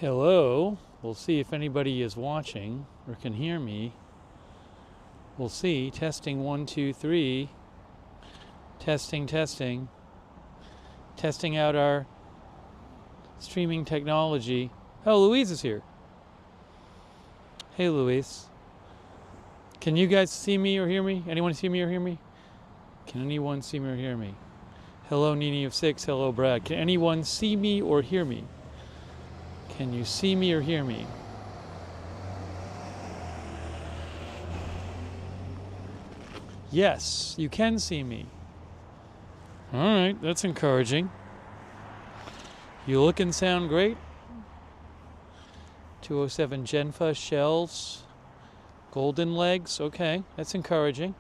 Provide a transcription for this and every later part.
Hello. We'll see if anybody is watching or can hear me. We'll see. Testing 1, 2, 3. Testing, testing. Testing out our streaming technology. Oh, Louise is here. Hey, Louise. Can you guys see me or hear me? Anyone see me or hear me? Can anyone see me or hear me? Hello, Nini of 6. Hello, Brad. Can anyone see me or hear me? Can you see me or hear me? Yes, you can see me. All right, that's encouraging. You look and sound great. 207 Genfa shells. Golden legs. Okay, that's encouraging.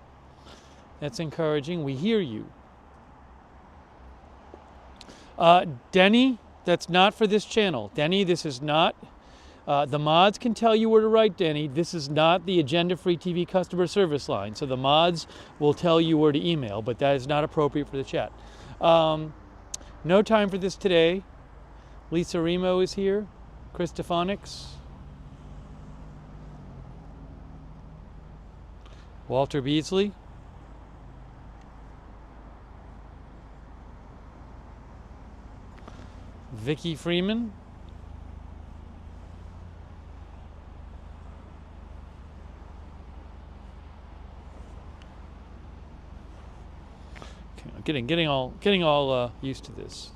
That's encouraging. We hear you. Denny, that's not for this channel. Denny, this is not. The mods can tell you where to write, Denny. This is not the Agenda Free TV customer service line. So the mods will tell you where to email, but that is not appropriate for the chat. No time for this today. Lisa Remo is here. Chris Stefanix. Walter Beasley. Vicky Freeman. Okay, getting all used to this.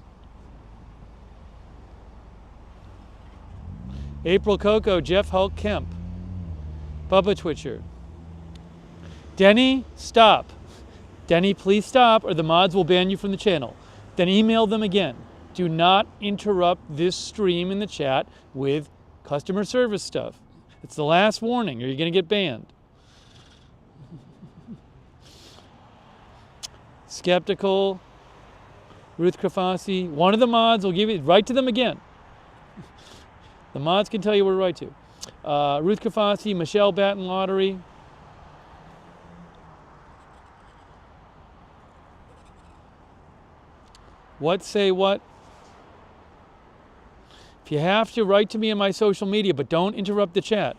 April Coco, Jeff Hulk Kemp, Bubba Twitcher. Denny, stop. Denny, please stop, or the mods will ban you from the channel. Then email them again. Do not interrupt this stream in the chat with customer service stuff. It's the last warning, or you're going to get banned. Skeptical, Ruth Krafasi. One of the mods will give you, write to them again. The mods can tell you where to write to. Ruth Krafasi, Michelle Batten Lottery. What say what? If you have to, write to me on my social media, but don't interrupt the chat.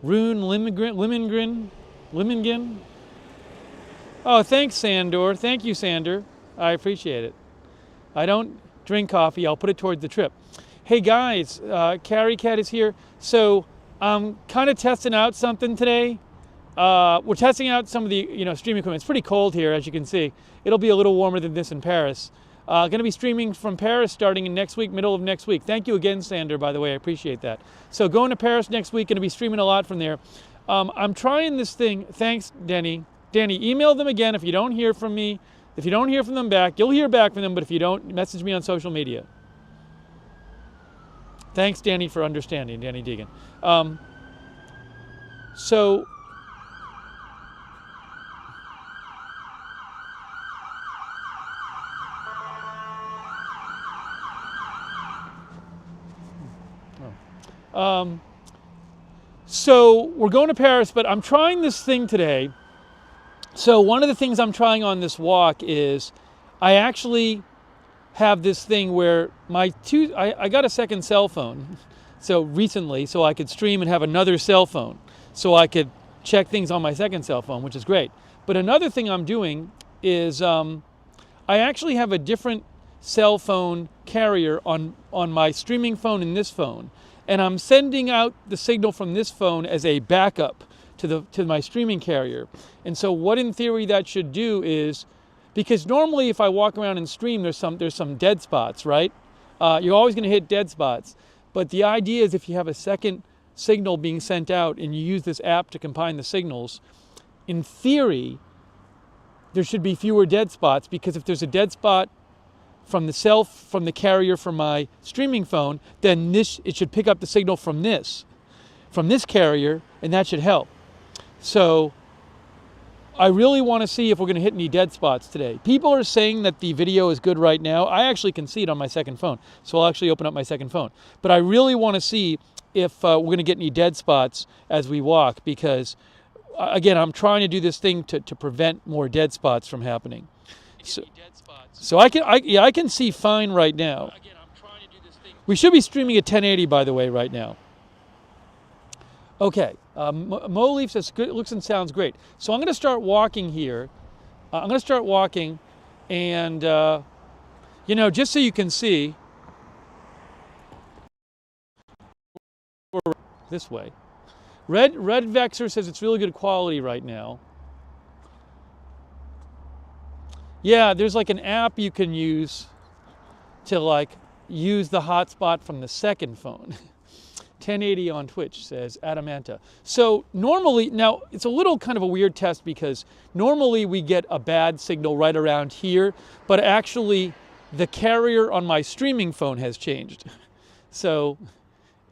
Rune Limingen. Oh, thanks, Sandor. Thank you, Sander. I appreciate it. I don't drink coffee. I'll put it towards the trip. Hey, guys, Carrie Cat is here. So I'm kind of testing out something today. We're testing out some of the streaming equipment. It's pretty cold here, as you can see. It'll be a little warmer than this in Paris. Going to be streaming from Paris starting in next week, middle of next week. Thank you again, Sander, by the way. I appreciate that. So going to Paris next week, going to be streaming a lot from there. I'm trying this thing. Thanks, Denny. Danny, email them again if you don't hear from me. If you don't hear from them back, you'll hear back from them, but if you don't, message me on social media. Thanks, Danny, for understanding, Danny Deegan. So we're going to Paris, but I'm trying this thing today. So one of the things I'm trying on this walk is I actually have this thing where I got a second cell phone so recently so I could stream and have another cell phone so I could check things on my second cell phone, which is great. But another thing I'm doing is I actually have a different cell phone carrier on my streaming phone and this phone. And I'm sending out the signal from this phone as a backup to my streaming carrier. And so what in theory that should do is, because normally if I walk around and stream, there's some dead spots, right? You're always going to hit dead spots. But the idea is if you have a second signal being sent out and you use this app to combine the signals, in theory, there should be fewer dead spots, because if there's a dead spot from the carrier for my streaming phone, then it should pick up the signal from this carrier, and that should help. So I really want to see if we're going to hit any dead spots today. People are saying that the video is good right now. I actually can see it on my second phone, so I'll actually open up my second phone. But I really want to see if we're going to get any dead spots as we walk, because, again, I'm trying to do this thing to prevent more dead spots from happening. So I can see fine right now. Again, I'm trying to do this thing We should be streaming at 1080, by the way, right now. Okay, Mo Leaf says, good, looks and sounds great. So I'm going to start walking here. I'm going to start walking, and, you know, just so you can see, this way. Red Vexer says it's really good quality right now. Yeah, there's like an app you can use to like use the hotspot from the second phone. 1080 on Twitch, says Adamanta. So normally, now it's a little kind of a weird test because normally we get a bad signal right around here, but actually the carrier on my streaming phone has changed. So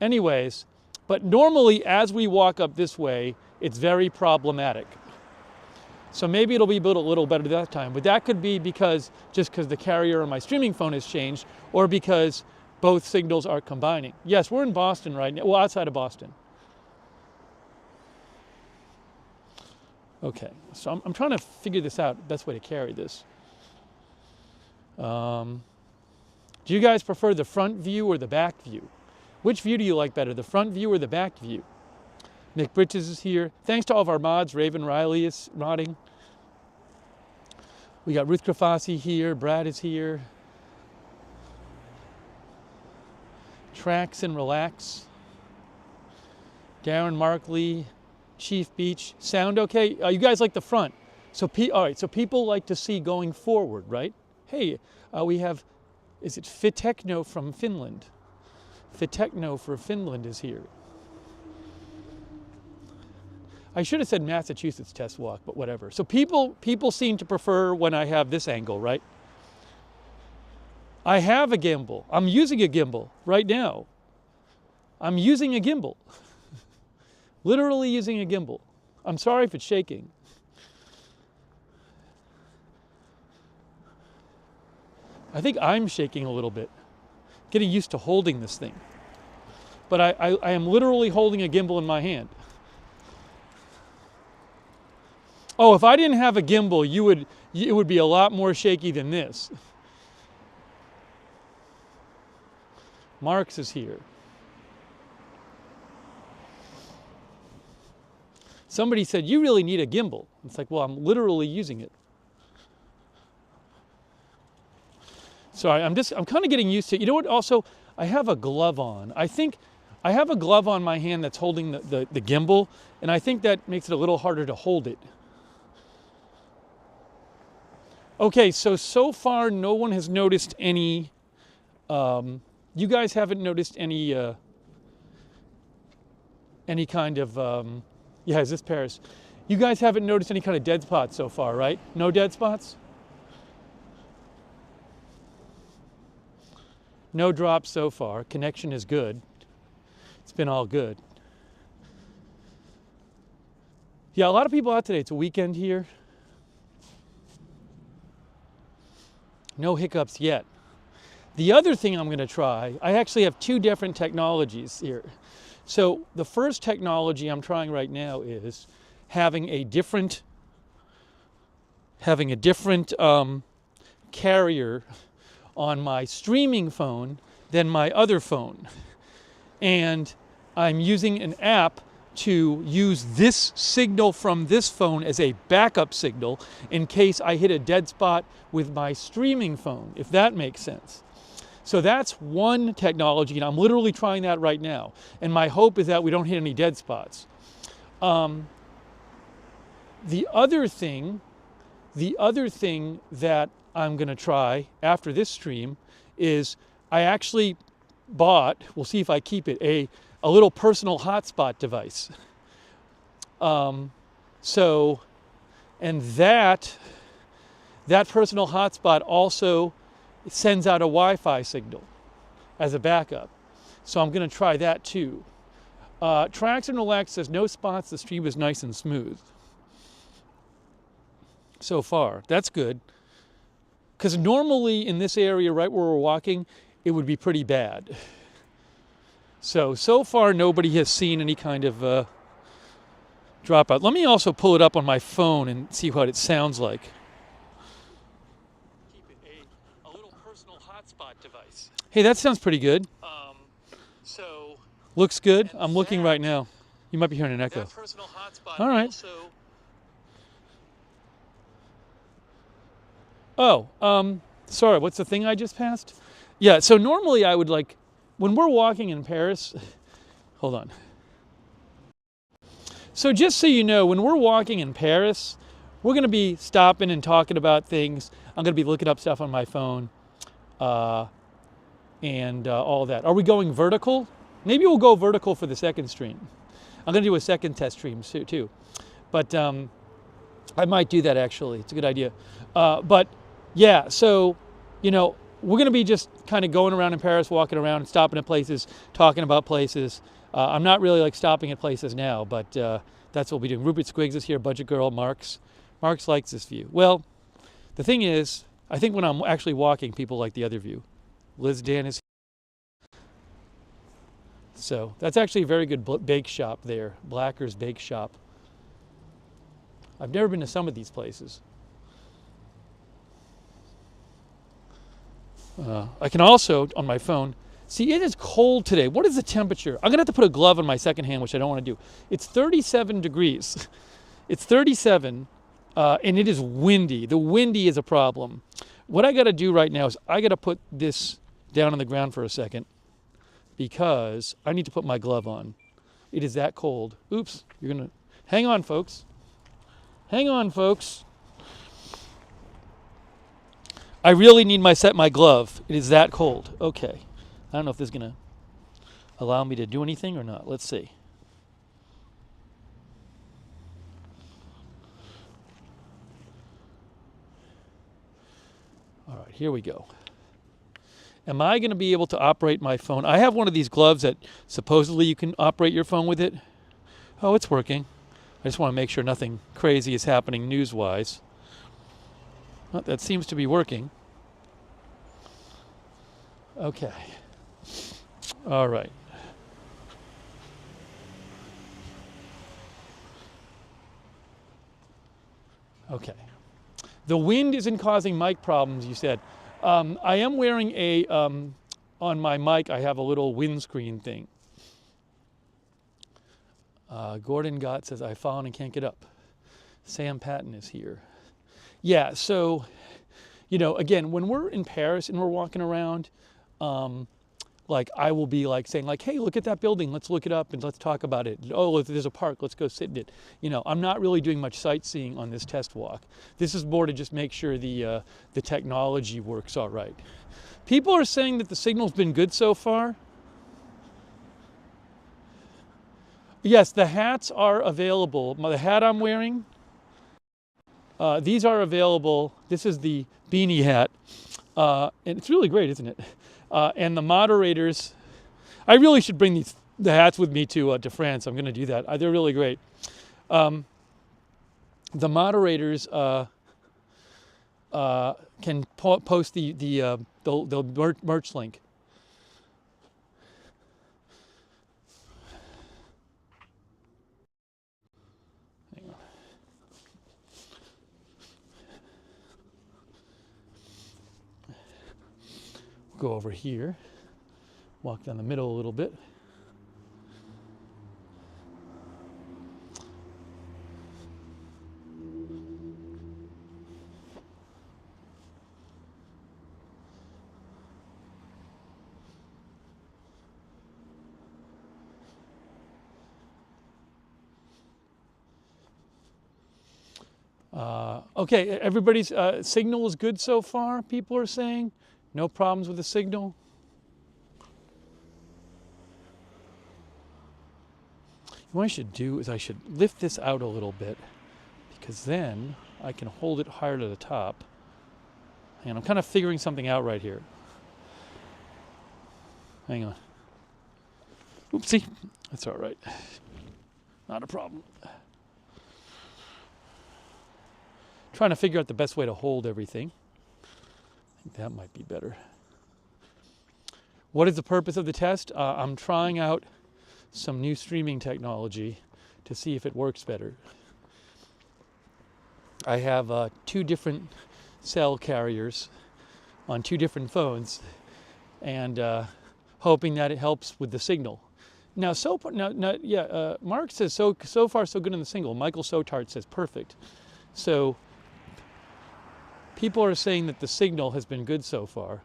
anyways, but normally as we walk up this way, it's very problematic. So maybe it'll be a little better that time, but that could be because the carrier on my streaming phone has changed, or because both signals are combining. Yes, we're in Boston right now, well, outside of Boston. Okay, so I'm trying to figure this out, best way to carry this. Do you guys prefer the front view or the back view? Which view do you like better, the front view or the back view? Nick Bridges is here. Thanks to all of our mods. Raven Riley is modding. We got Ruth Grafasi here. Brad is here. Tracks and Relax. Darren Markley. Chief Beach. Sound okay? You guys like the front. So, all right, so people like to see going forward, right? Hey, we have, is it Fitechno from Finland? Fitechno for Finland is here. I should have said Massachusetts test walk, but whatever. So people seem to prefer when I have this angle, right? I have a gimbal. I'm using a gimbal right now. I'm using a gimbal. Literally using a gimbal. I'm sorry if it's shaking. I think I'm shaking a little bit. Getting used to holding this thing. But I am literally holding a gimbal in my hand. Oh, if I didn't have a gimbal, it would be a lot more shaky than this. Marx is here. Somebody said, you really need a gimbal. It's like, well, I'm literally using it. So I'm kind of getting used to it. You know what, also, I have a glove on. I think I have a glove on my hand that's holding the gimbal, and I think that makes it a little harder to hold it. Okay, so far no one has noticed any, you guys haven't noticed any kind of, yeah, is this Paris? You guys haven't noticed any kind of dead spots so far, right? No dead spots? No drops so far. Connection is good. It's been all good. Yeah, a lot of people out today. It's a weekend here. No hiccups yet. The other thing I'm going to try, I actually have two different technologies here. So the first technology I'm trying right now is having a different carrier on my streaming phone than my other phone. And I'm using an app to use this signal from this phone as a backup signal in case I hit a dead spot with my streaming phone, if that makes sense. So that's one technology, and I'm literally trying that right now. And my hope is that we don't hit any dead spots. The other thing that I'm going to try after this stream is I actually bought, we'll see if I keep it, a little personal hotspot device. And that personal hotspot also sends out a Wi-Fi signal as a backup. So I'm going to try that too. Tracks and Relax says no spots, the stream is nice and smooth. So far, that's good. Because normally in this area right where we're walking, it would be pretty bad. So far nobody has seen any kind of dropout. Let me also pull it up on my phone and see what it sounds like. Keep it a little personal hotspot device. Hey, that sounds pretty good. Looks good. I'm looking right now. You might be hearing an echo. All right. Oh, sorry, what's the thing I just passed? Yeah, so normally I would like, when we're walking in Paris, hold on. So just so you know, when we're walking in Paris, we're gonna be stopping and talking about things. I'm gonna be looking up stuff on my phone and all that. Are we going vertical? Maybe we'll go vertical for the second stream. I'm gonna do a second test stream too. But I might do that actually, it's a good idea. But yeah, so, you know, we're gonna be just kind of going around in Paris, walking around and stopping at places, talking about places. I'm not really like stopping at places now, but that's what we'll be doing. Rupert Squiggs is here, Budget Girl, Marks. Marks likes this view. Well, the thing is, I think when I'm actually walking, people like the other view. Liz Dan is here. So that's actually a very good bake shop there, Blacker's Bake Shop. I've never been to some of these places. I can also, on my phone, see it is cold today. What is the temperature? I'm gonna have to put a glove on my second hand, which I don't want to do. It's 37 degrees. It's 37, and it is windy. The windy is a problem. What I gotta do right now is I gotta put this down on the ground for a second because I need to put my glove on. It is that cold. Oops, you're gonna, hang on folks. Hang on folks. I really need my glove. It is that cold. Okay. I don't know if this is going to allow me to do anything or not. Let's see. All right, here we go. Am I going to be able to operate my phone? I have one of these gloves that supposedly you can operate your phone with it. Oh, it's working. I just want to make sure nothing crazy is happening news-wise. Well, that seems to be working. Okay. All right. Okay. The wind isn't causing mic problems, you said. I am wearing a, on my mic, I have a little windscreen thing. Gordon Gott says, I've fallen and can't get up. Sam Patton is here. Yeah, so, you know, again, when we're in Paris and we're walking around, like I will be like saying like, hey, look at that building. Let's look it up and let's talk about it. Oh, there's a park. Let's go sit in it. You know, I'm not really doing much sightseeing on this test walk. This is more to just make sure the technology works all right. People are saying that the signal's been good so far. Yes, the hats are available. The hat I'm wearing, these are available. This is the beanie hat. And it's really great, isn't it? And the moderators, I really should bring the hats with me to France. I'm going to do that. They're really great. The moderators can post the merch link. Hang on. Go over here, walk down the middle a little bit. Okay, everybody's signal is good so far, people are saying. No problems with the signal. What I should do is I should lift this out a little bit because then I can hold it higher to the top. And I'm kind of figuring something out right here. Hang on. Oopsie. That's all right. Not a problem. Trying to figure out the best way to hold everything. I think that might be better. What is the purpose of the test? I'm trying out some new streaming technology to see if it works better. I have 2 different cell carriers on 2 different phones and hoping that it helps with the signal. Now, Mark says so far so good in the single. Michael Sotart says perfect. So people are saying that the signal has been good so far.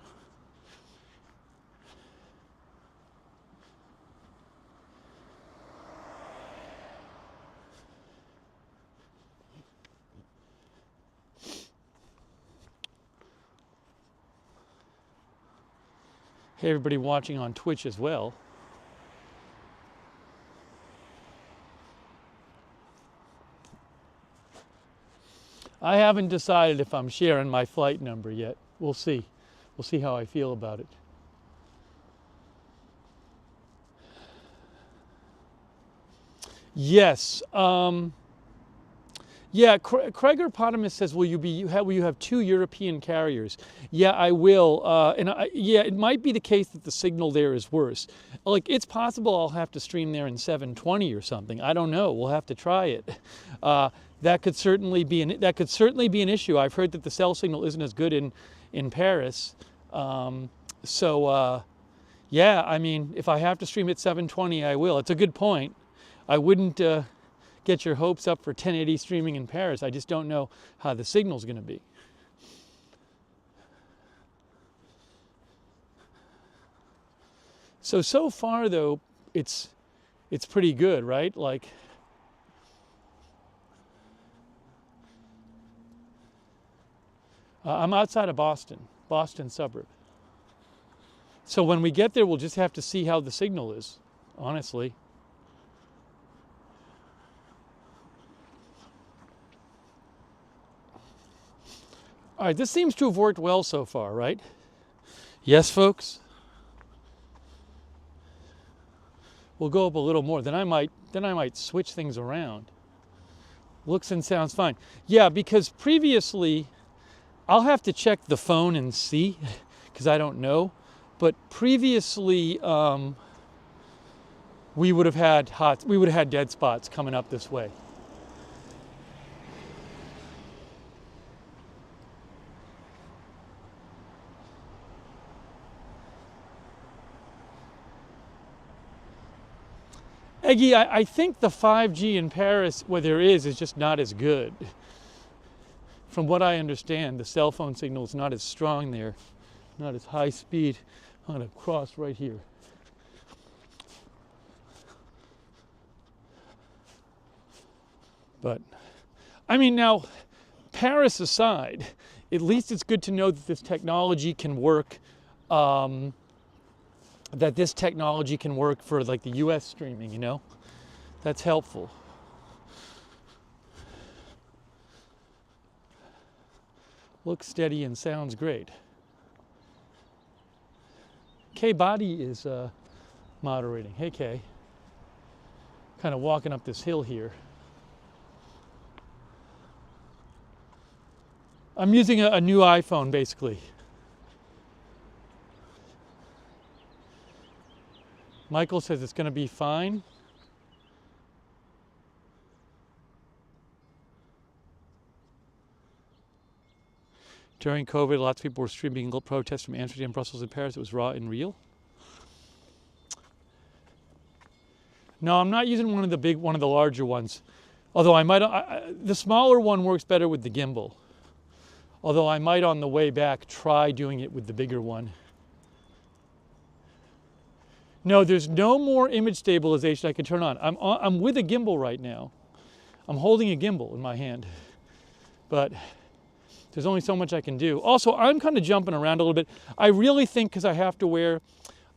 Hey, everybody watching on Twitch as well. I haven't decided if I'm sharing my flight number yet. We'll see. We'll see how I feel about it. Yes. Yeah, Craig Potamus says, will you have 2 European carriers? Yeah, I will. Yeah, it might be the case that the signal there is worse. Like, it's possible I'll have to stream there in 720 or something. I don't know. We'll have to try it. That could certainly be an issue. I've heard that the cell signal isn't as good in Paris. Yeah, I mean, if I have to stream at 720, I will. It's a good point. I wouldn't get your hopes up for 1080 streaming in Paris. I just don't know how the signal's going to be. So far though, it's pretty good, right? Like, I'm outside of Boston suburb. So when we get there, we'll just have to see how the signal is, honestly. All right, this seems to have worked well so far, right? Yes, folks? We'll go up a little more. Then I might switch things around. Looks and sounds fine. Yeah, because previously, I'll have to check the phone and see, because I don't know. But previously, we would have had dead spots coming up this way. Eggy, I think the 5G in Paris, where there is just not as good. From what I understand, the cell phone signal is not as strong there, not as high speed. I'm going to cross right here. But, I mean, now, Paris aside, at least it's good to know that this technology can work. That this technology can work for like the US streaming, you know? That's helpful. Looks steady and sounds great. Kay Body is moderating. Hey Kay. Kind of walking up this hill here. I'm using a new iPhone basically. Michael says it's going to be fine. During COVID, lots of people were streaming protests from Amsterdam, Brussels, and Paris. It was raw and real. No, I'm not using one of the larger ones. Although the smaller one works better with the gimbal. Although I might on the way back try doing it with the bigger one. No, there's no more image stabilization I can turn on. I'm with a gimbal right now. I'm holding a gimbal in my hand. But there's only so much I can do. Also, I'm kind of jumping around a little bit. I really think because I have to wear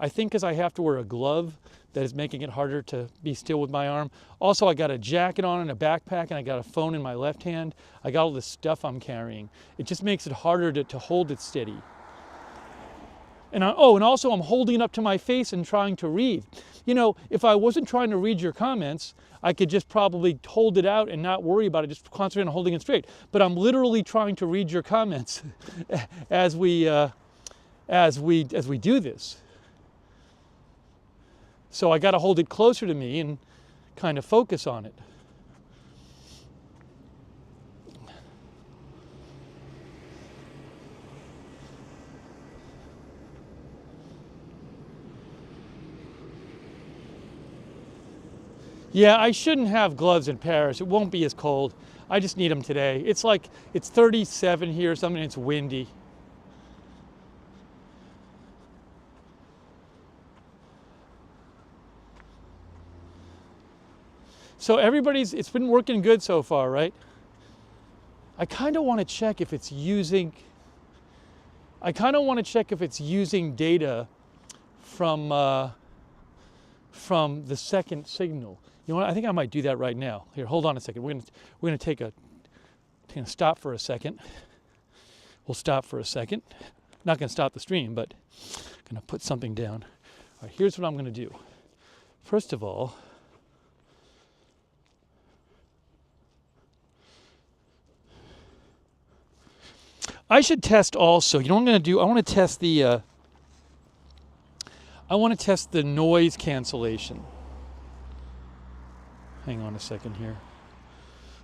a glove that is making it harder to be still with my arm. Also, I got a jacket on and a backpack and I got a phone in my left hand. I got all this stuff I'm carrying. It just makes it harder to hold it steady. And also I'm holding it up to my face and trying to read. You know, if I wasn't trying to read your comments, I could just probably hold it out and not worry about it, just concentrate on holding it straight. But I'm literally trying to read your comments as we do this. So I got to hold it closer to me and kind of focus on it. Yeah, I shouldn't have gloves in Paris. It won't be as cold. I just need them today. It's like, it's 37 here or something, and it's windy. So it's been working good so far, right? I kind of want to check if it's using data from the second signal. You know what? I think I might do that right now. Here, hold on a second. We're gonna take a stop for a second. We'll stop for a second. Not gonna stop the stream, but gonna put something down. All right, here's what I'm gonna do. First of all, I should test also. You know what I'm going to do? I want to test the noise cancellation. Hang on a second here.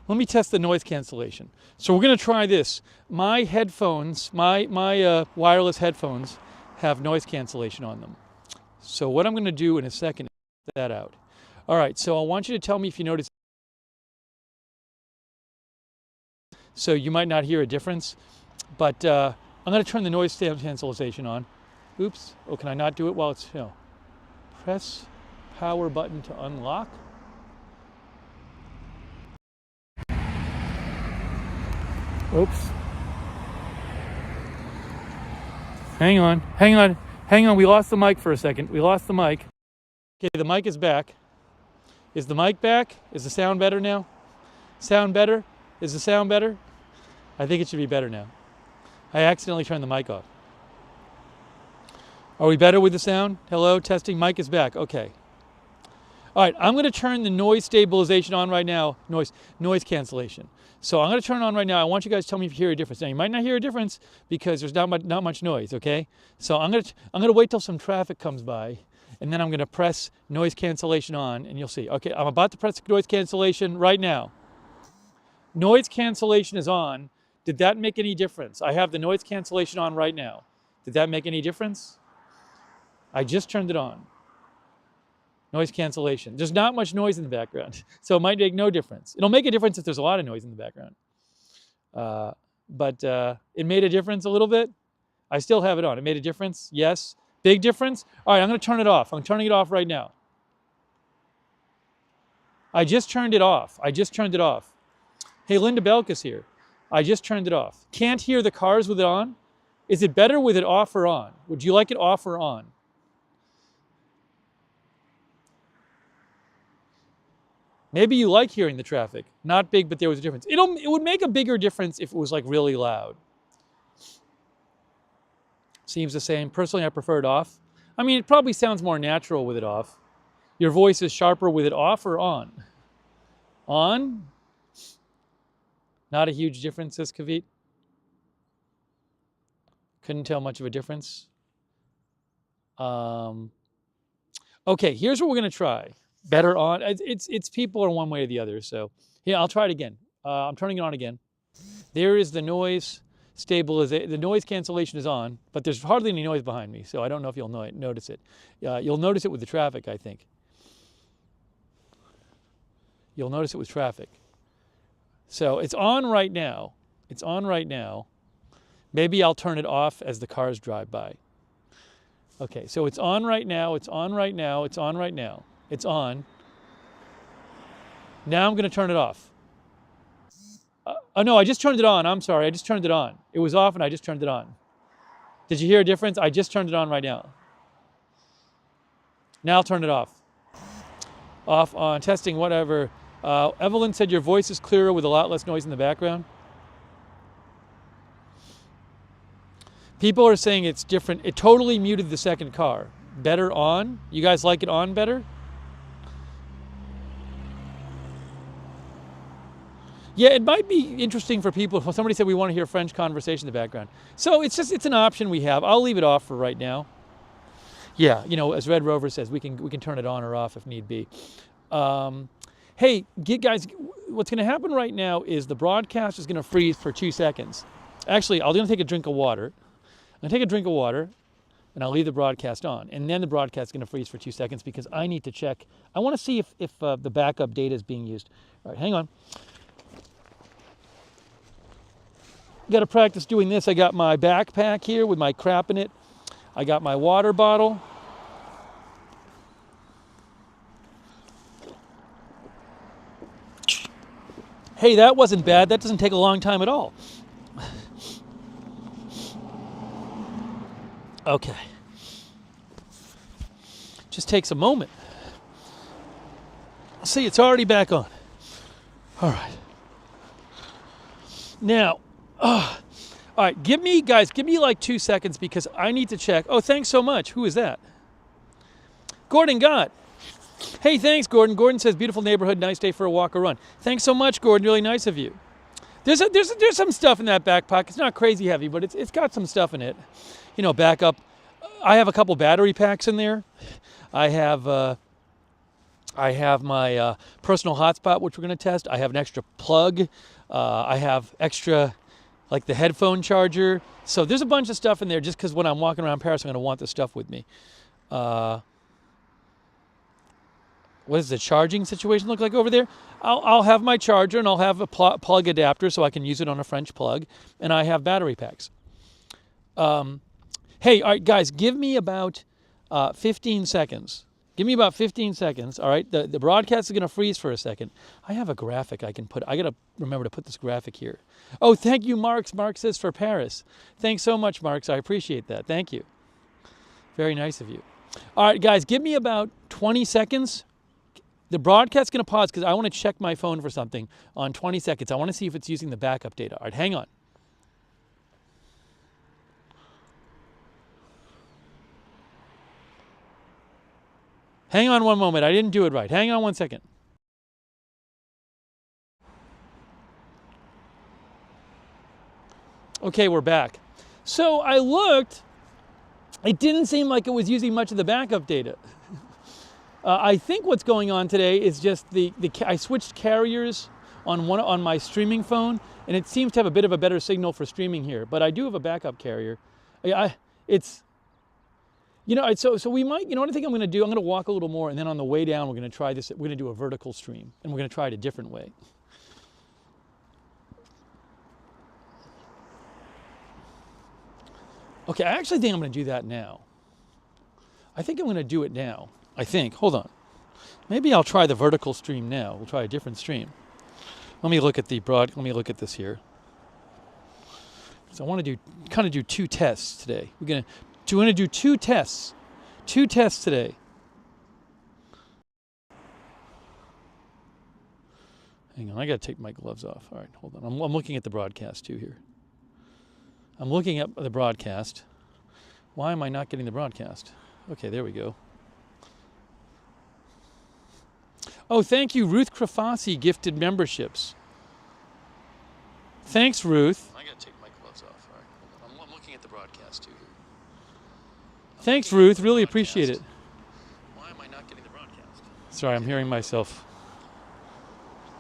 Let me test the noise cancellation. So we're going to try this. My headphones, my wireless headphones have noise cancellation on them. So what I'm going to do in a second is test that out. All right, so I want you to tell me if you notice. So you might not hear a difference. But I'm going to turn the noise cancellation on. Oops. Oh, can I not do it while it's, press power button to unlock. Oops. Hang on. We lost the mic for a second. Okay, the mic is back. Is the mic back? Is the sound better now? Sound better? Is the sound better? I think it should be better now. I accidentally turned the mic off. Are we better with the sound? Hello, testing, mic is back, okay. All right, I'm gonna turn the noise stabilization on right now, noise cancellation. So I'm gonna turn it on right now. I want you guys to tell me if you hear a difference. Now you might not hear a difference because there's not much noise, okay? So I'm gonna wait till some traffic comes by, and then I'm gonna press noise cancellation on, and you'll see. Okay, I'm about to press noise cancellation right now. Noise cancellation is on. Did that make any difference? I have the noise cancellation on right now. Did that make any difference? I just turned it on. Noise cancellation. There's not much noise in the background, so it might make no difference. It'll make a difference if there's a lot of noise in the background. But it made a difference a little bit. I still have it on. It made a difference, yes. Big difference? All right, I'm gonna turn it off. I'm turning it off right now. I just turned it off. Hey, Linda Belkis here. I just turned it off. Can't hear the cars with it on? Is it better with it off or on? Would you like it off or on? Maybe you like hearing the traffic. Not big, but there was a difference. It would make a bigger difference if it was like really loud. Seems the same. Personally, I prefer it off. I mean, it probably sounds more natural with it off. Your voice is sharper with it off or on? On? Not a huge difference, says Kavit. Couldn't tell much of a difference. Okay, here's what we're gonna try. Better on. It's people are one way or the other. So yeah, I'll try it again. I'm turning it on again. There is the noise stabilization. The noise cancellation is on, but there's hardly any noise behind me, so I don't know if you'll notice it. You'll notice it with the traffic, I think. You'll notice it with traffic. So it's on right now. Maybe I'll turn it off as the cars drive by. Okay, so it's on right now. It's on. Now I'm going to turn it off. Oh no, I just turned it on. I'm sorry, I just turned it on. It was off and I just turned it on. Did you hear a difference? I just turned it on right now. Now I'll turn it off. Off, on, testing, whatever. Evelyn said your voice is clearer with a lot less noise in the background. People are saying it's different. It totally muted the second car. Better on? You guys like it on better? Yeah, it might be interesting for people. Somebody said we want to hear French conversation in the background. So it's an option we have. I'll leave it off for right now. Yeah, you know, as Red Rover says, we can turn it on or off if need be. Hey, guys, what's going to happen right now is the broadcast is going to freeze for 2 seconds. Actually, I'm going to take a drink of water. I'm going to take a drink of water. and I'll leave the broadcast on. And then the broadcast is going to freeze for 2 seconds because I need to check. I want to see if the backup data is being used. All right, hang on. Got to practice doing this. I got my backpack here with my crap in it. I got my water bottle. Hey, that wasn't bad. That doesn't take a long time at all. Okay. Just takes a moment. See, it's already back on. All right. Now, all right, give me like 2 seconds because I need to check. Oh, thanks so much. Who is that? Gordon Gott. Hey, thanks, Gordon. Gordon says, beautiful neighborhood, nice day for a walk or run. Thanks so much, Gordon. Really nice of you. There's some stuff in that backpack. It's not crazy heavy, but it's got some stuff in it. You know, backup. I have a couple battery packs in there. I have my personal hotspot, which we're going to test. I have an extra plug. I have extra, like the headphone charger. So there's a bunch of stuff in there just because when I'm walking around Paris, I'm going to want this stuff with me. What does the charging situation look like over there? I'll have my charger and I'll have a plug adapter so I can use it on a French plug. And I have battery packs. Hey, all right, guys, give me about 15 seconds. Give me about 15 seconds, all right? The broadcast is going to freeze for a second. I have a graphic I can put. I got to remember to put this graphic here. Oh, thank you, Marks. Mark says for Paris. Thanks so much, Marks. I appreciate that. Thank you. Very nice of you. All right, guys, give me about 20 seconds. The broadcast's going to pause because I want to check my phone for something on 20 seconds. I want to see if it's using the backup data. All right, hang on. Hang on one moment. I didn't do it right. Hang on 1 second. Okay, we're back. So I looked. It didn't seem like it was using much of the backup data. I think what's going on today is just I switched carriers on my streaming phone, and it seems to have a bit of a better signal for streaming here. But I do have a backup carrier. So we might, what I think I'm going to do? I'm going to walk a little more, and then on the way down, we're going to try this. We're going to do a vertical stream, and we're going to try it a different way. Okay, I actually think I'm going to do that now. I think I'm going to do it now. I think. Hold on. Maybe I'll try the vertical stream now. We'll try a different stream. Let me look at let me look at this here. So I want to do 2 tests today. We're going to do 2 tests. 2 tests today. Hang on, I got to take my gloves off. All right, hold on. I'm looking at the broadcast too here. I'm looking at the broadcast. Why am I not getting the broadcast? Okay, there we go. Oh, thank you, Ruth Krafasi gifted memberships. Thanks, Ruth. I got to take my gloves off. All right, I'm looking at the broadcast too. Thanks, Ruth. Really appreciate it. Why am I not getting the broadcast? Sorry, I'm hearing myself.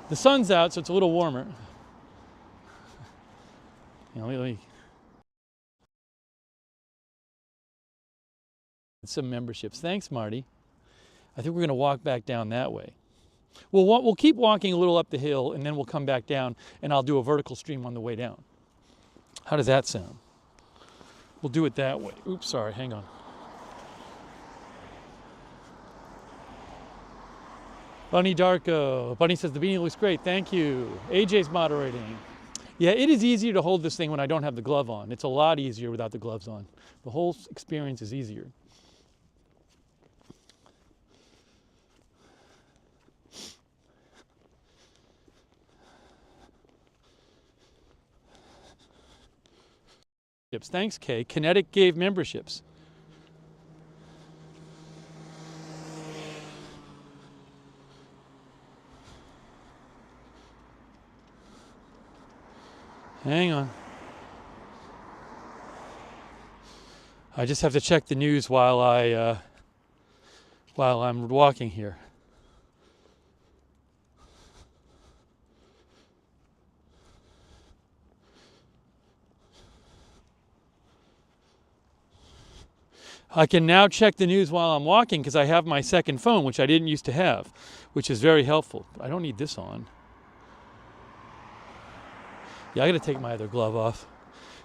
The sun's out, so it's a little warmer. Let me. Some memberships. Thanks, Marty. I think we're going to walk back down that way. We'll keep walking a little up the hill, and then we'll come back down, and I'll do a vertical stream on the way down. How does that sound? We'll do it that way. Oops, sorry, hang on. Bunny Darko. Bunny says the beanie looks great. Thank you. AJ's moderating. Yeah, it is easier to hold this thing when I don't have the glove on. It's a lot easier without the gloves on. The whole experience is easier. Thanks, Kay. Kinetic gave memberships. Hang on. I just have to check the news while I'm walking here. I can now check the news while I'm walking because I have my second phone, which I didn't used to have, which is very helpful. I don't need this on. Yeah, I got to take my other glove off.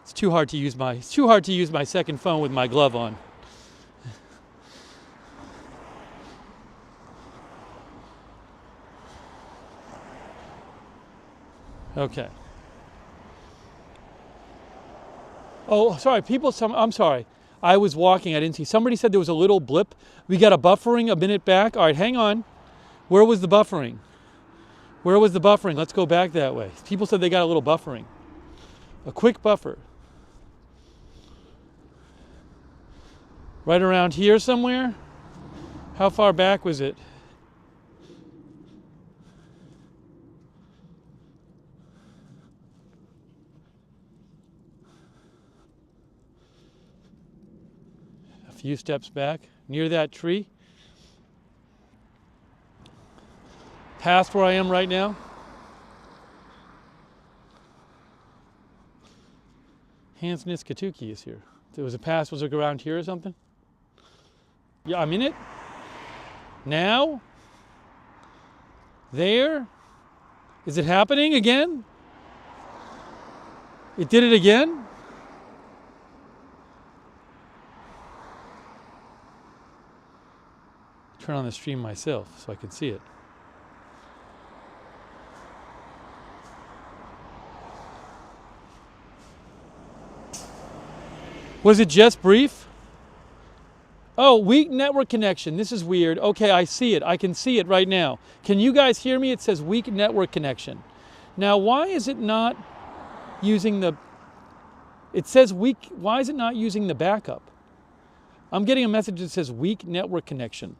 It's too hard to use my second phone with my glove on. Okay. Oh, sorry, I'm sorry. I was walking, I didn't see. Somebody said there was a little blip. We got a buffering a minute back. All right, hang on. Where was the buffering? Where was the buffering? Let's go back that way. People said they got a little buffering. A quick buffer. Right around here somewhere? How far back was it? A few steps back, near that tree. Past where I am right now. Hans Niskatuki is here. There was a pass, was it around here or something? Yeah, I'm in it. Now? There? Is it happening again? It did it again? Turn on the stream myself so I can see it. Was it just brief? Oh, weak network connection. This is weird. Okay, I see it. I can see it right now. Can you guys hear me? It says weak network connection. Now, why is it not using the... It says weak... Why is it not using the backup? I'm getting a message that says weak network connection.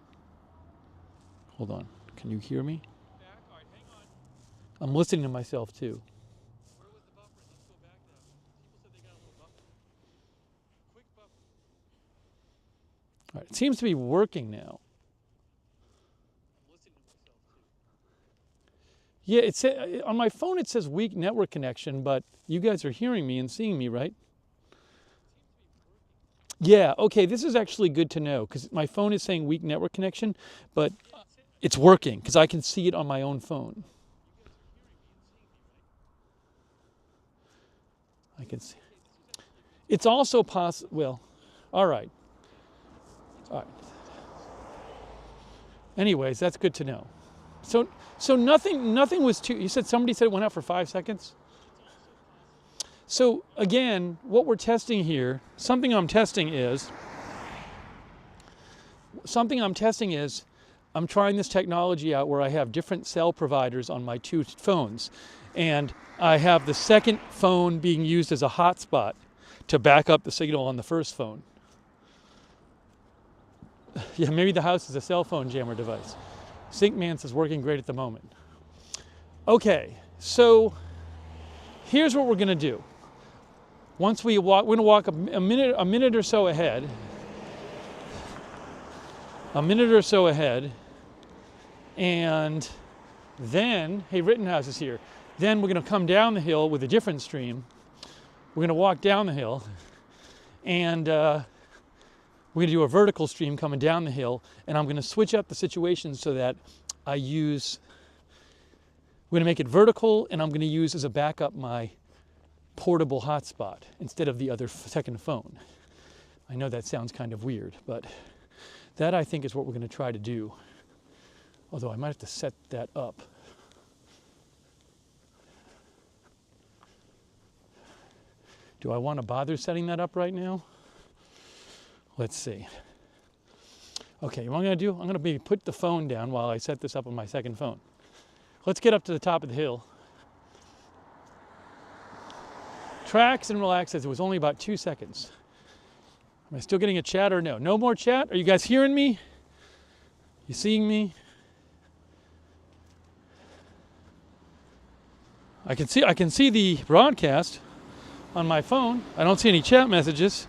Hold on. Can you hear me? I'm listening to myself too. Where was the buffering? Let's go back that way. People said they got a little buffer. Quick buffer. All right, it seems to be working now. I'm listening to myself too. Yeah, it said on my phone it says weak network connection, but you guys are hearing me and seeing me, right? Yeah, okay, this is actually good to know because my phone is saying weak network connection, but it's working because I can see it on my own phone. I can see. It's also possible, well, all right. All right. Anyways, that's good to know. So nothing was too, you said somebody said it went out for 5 seconds? So again, what we're testing here, something I'm testing is, I'm trying this technology out where I have different cell providers on my two phones. And I have the second phone being used as a hotspot to back up the signal on the first phone. Yeah, maybe the house is a cell phone jammer device. SyncMance is working great at the moment. Okay, so here's what we're gonna do. Once we walk, we're gonna walk a minute or so ahead. And then, hey, Rittenhouse is here. Then we're gonna come down the hill with a different stream. We're gonna walk down the hill and we're gonna do a vertical stream coming down the hill, and I'm gonna switch up the situation so that we're gonna make it vertical, and I'm gonna use as a backup my portable hotspot instead of the other second phone. I know that sounds kind of weird, but that I think is what we're gonna try to do. Although I might have to set that up. Do I want to bother setting that up right now? Let's see. Okay, what I'm going to do, I'm going to maybe put the phone down while I set this up on my second phone. Let's get up to the top of the hill. Tracks and relax says it was only about 2 seconds. Am I still getting a chat or no? No more chat? Are you guys hearing me? You seeing me? I can see the broadcast on my phone. I don't see any chat messages.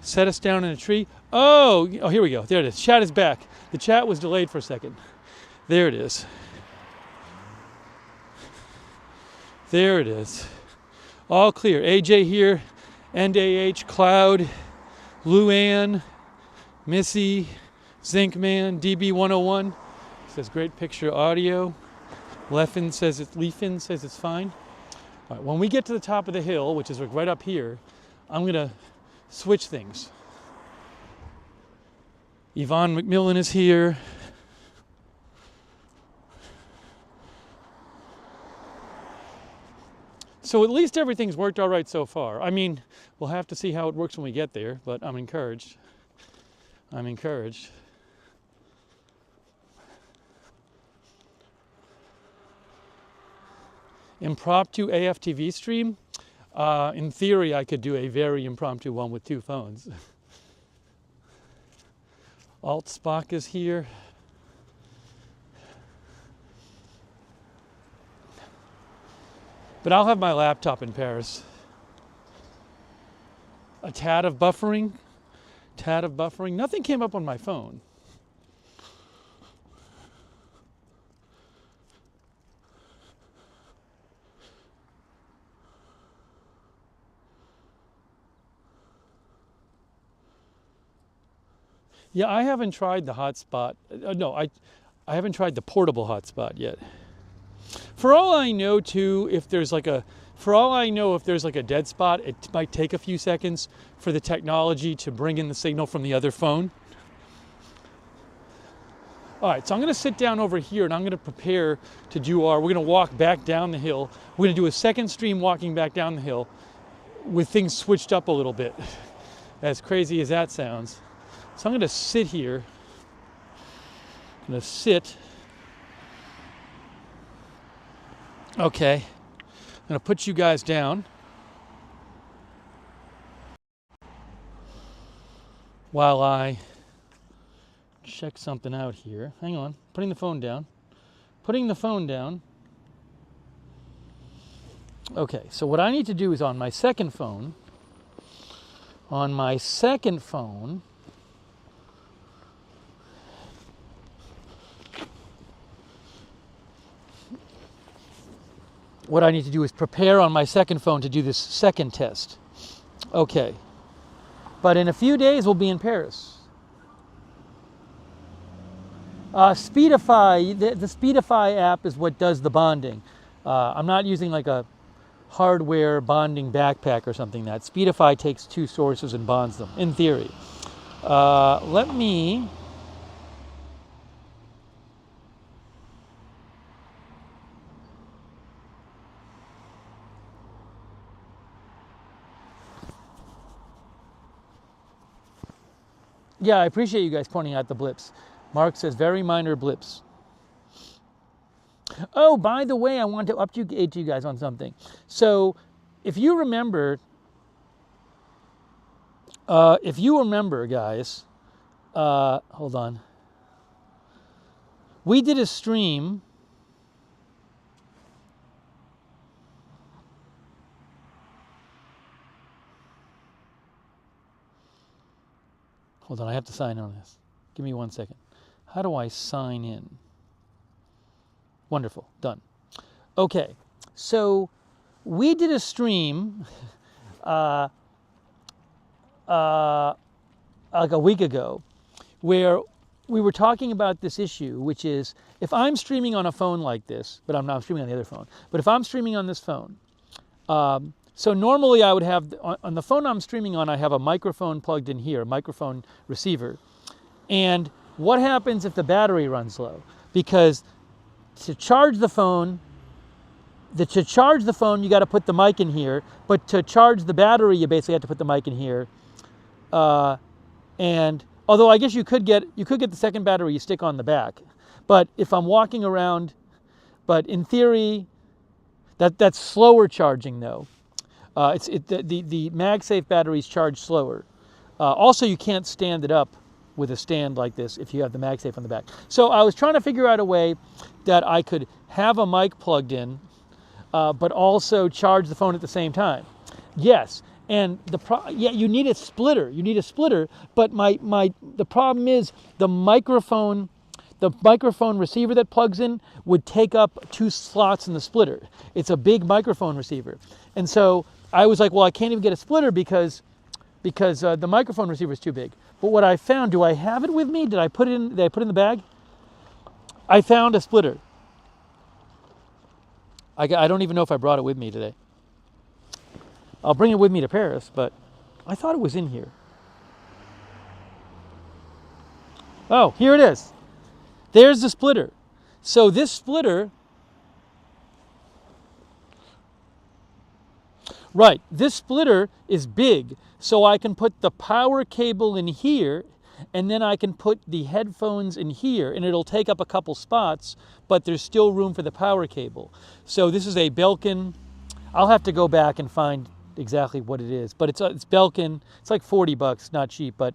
Set us down in a tree. Oh, here we go. There it is. Chat is back. The chat was delayed for a second. There it is. There it is. All clear. AJ here, NAH, Cloud, Luann, Missy, Zinkman, DB101 says great picture audio. Leafin says it's fine. All right, when we get to the top of the hill, which is right up here, I'm gonna switch things. Yvonne McMillan is here. So at least everything's worked all right so far. I mean, we'll have to see how it works when we get there, but I'm encouraged. I'm encouraged. Impromptu AFTV stream. In theory, I could do a very impromptu one with 2 phones. Alt Spock is here. But I'll have my laptop in Paris. A tad of buffering. Nothing came up on my phone. Yeah, I haven't tried the hotspot. No, I haven't tried the portable hotspot yet. For all I know, too, if there's like a dead spot, it might take a few seconds for the technology to bring in the signal from the other phone. All right, so I'm going to sit down over here and I'm going to prepare to do we're going to walk back down the hill. We're going to do a second stream walking back down the hill with things switched up a little bit, as crazy as that sounds. So I'm going to sit here. I'm going to sit. Okay. I'm going to put you guys down while I check something out here. Hang on. Putting the phone down. Okay, so what I need to do is on my second phone, what I need to do is prepare on my second phone to do this second test. Okay. But in a few days, we'll be in Paris. Speedify, the Speedify app is what does the bonding. I'm not using like a hardware bonding backpack or something. That Speedify takes 2 sources and bonds them, in theory. Let me... Yeah, I appreciate you guys pointing out the blips. Mark says, very minor blips. Oh, by the way, I want to update you guys on something. So, if you remember, guys, hold on. We did a stream. Hold on, I have to sign on this. Give me 1 second. How do I sign in? Wonderful, done. Okay, so we did a stream like a week ago where we were talking about this issue, which is if I'm streaming on a phone like this, but I'm not streaming on the other phone, but if I'm streaming on this phone, so normally I would have, on the phone I'm streaming on, I have a microphone plugged in here, a microphone receiver. And what happens if the battery runs low? Because to charge the phone, you got to put the mic in here, but to charge the battery, you basically have to put the mic in here. And although I guess you could get the second battery you stick on the back. But if I'm walking around, but in theory, that's slower charging though. The MagSafe batteries charge slower. Also, you can't stand it up with a stand like this if you have the MagSafe on the back. So I was trying to figure out a way that I could have a mic plugged in, but also charge the phone at the same time. Yes, and you need a splitter. But the problem is the microphone receiver that plugs in would take up 2 slots in the splitter. It's a big microphone receiver, and so I was like, well, I can't even get a splitter because the microphone receiver is too big. But what I found, do I have it with me? Did I put it in the bag? I found a splitter. I don't even know if I brought it with me today. I'll bring it with me to Paris, but I thought it was in here. Oh, here it is. There's the splitter. So this splitter, right, this splitter is big, so I can put the power cable in here, and then I can put the headphones in here, and it'll take up a couple spots, but there's still room for the power cable. So this is a Belkin. I'll have to go back and find exactly what it is, but it's Belkin. It's like $40, not cheap, but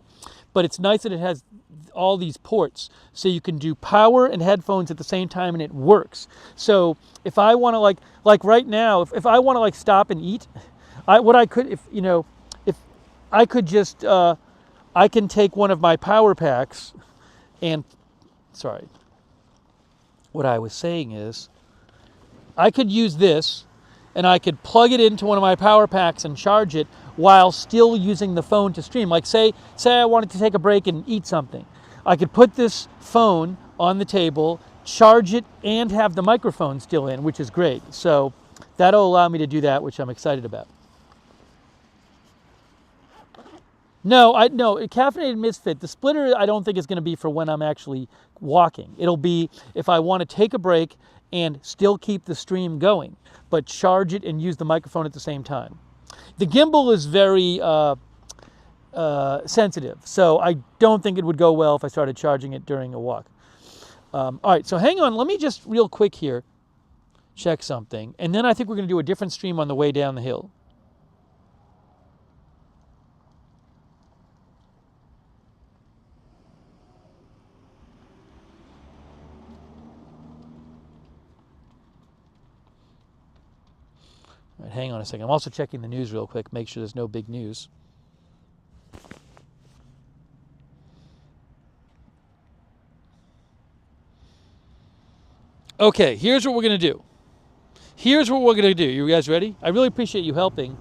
it's nice that it has all these ports, so you can do power and headphones at the same time, and it works. So if I want to like right now, if I want to like stop and eat, if I could just I can take one of my power packs and, sorry, what I was saying is I could use this and I could plug it into one of my power packs and charge it while still using the phone to stream. Like say I wanted to take a break and eat something. I could put this phone on the table, charge it, and have the microphone still in, which is great. So that'll allow me to do that, which I'm excited about. No, Caffeinated Misfit, the splitter I don't think is going to be for when I'm actually walking. It'll be if I want to take a break and still keep the stream going, but charge it and use the microphone at the same time. The gimbal is very sensitive, so I don't think it would go well if I started charging it during a walk. All right, so hang on, let me just real quick here check something, and then I think we're going to do a different stream on the way down the hill. All right, hang on a second. I'm also checking the news real quick, make sure there's no big news. Okay, here's what we're going to do. Here's what we're going to do. You guys ready? I really appreciate you helping.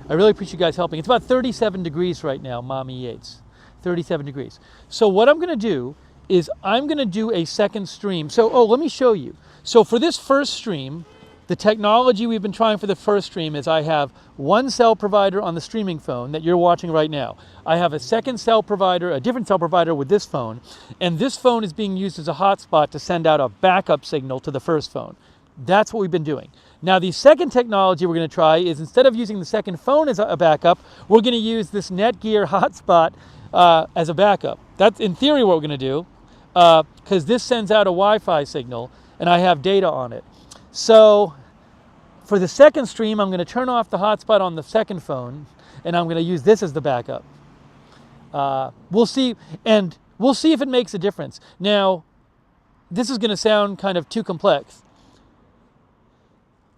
I really appreciate you guys helping. It's about 37 degrees right now, Mommy Yates. 37 degrees. So what I'm going to do is I'm going to do a second stream. So, let me show you. So for this first stream, the technology we've been trying for the first stream is I have one cell provider on the streaming phone that you're watching right now. I have a second cell provider, a different cell provider with this phone, and this phone is being used as a hotspot to send out a backup signal to the first phone. That's what we've been doing. Now the second technology we're going to try is instead of using the second phone as a backup, we're going to use this Netgear hotspot as a backup. That's in theory what we're going to do, because this sends out a Wi-Fi signal and I have data on it. So for the second stream, I'm going to turn off the hotspot on the second phone, and I'm going to use this as the backup. We'll see, and we'll see if it makes a difference. Now, this is going to sound kind of too complex.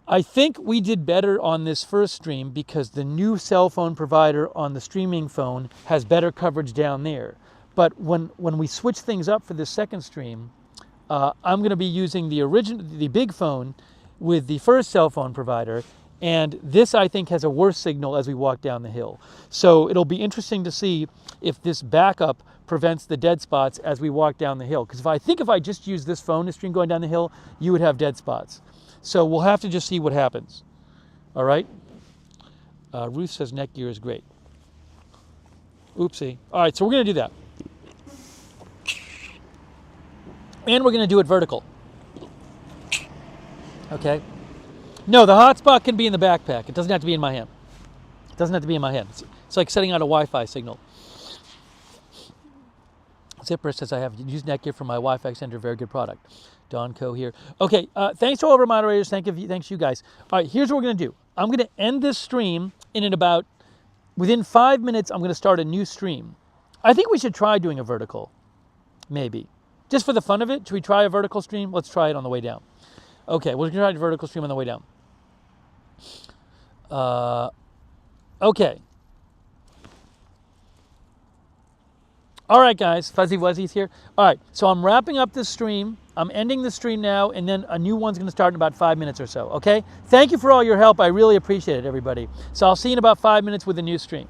I think we did better on this first stream because the new cell phone provider on the streaming phone has better coverage down there. But when we switch things up for this second stream, I'm going to be using the big phone with the first cell phone provider, and this I think has a worse signal as we walk down the hill. So it'll be interesting to see if this backup prevents the dead spots as we walk down the hill. Because if I just use this phone to stream going down the hill, you would have dead spots. So we'll have to just see what happens. All right? Ruth says Netgear is great. Oopsie. All right, so we're going to do that. And we're going to do it vertical. Okay? No, the hotspot can be in the backpack. It doesn't have to be in my hand. It doesn't have to be in my hand. It's like setting out a Wi-Fi signal. Zipper says I have used Netgear for my Wi-Fi extender. Very good product. Don Co here. Okay, thanks to all of our moderators. Thanks you guys. All right, here's what we're going to do. I'm going to end this stream, and within 5 minutes, I'm going to start a new stream. I think we should try doing a vertical. Maybe. Just for the fun of it, should we try a vertical stream? Let's try it on the way down. Okay, we're going to try a vertical stream on the way down. Okay. All right, guys, Fuzzy Wuzzy's here. All right, so I'm wrapping up this stream. I'm ending the stream now, and then a new one's going to start in about 5 minutes or so, okay? Thank you for all your help. I really appreciate it, everybody. So I'll see you in about 5 minutes with a new stream.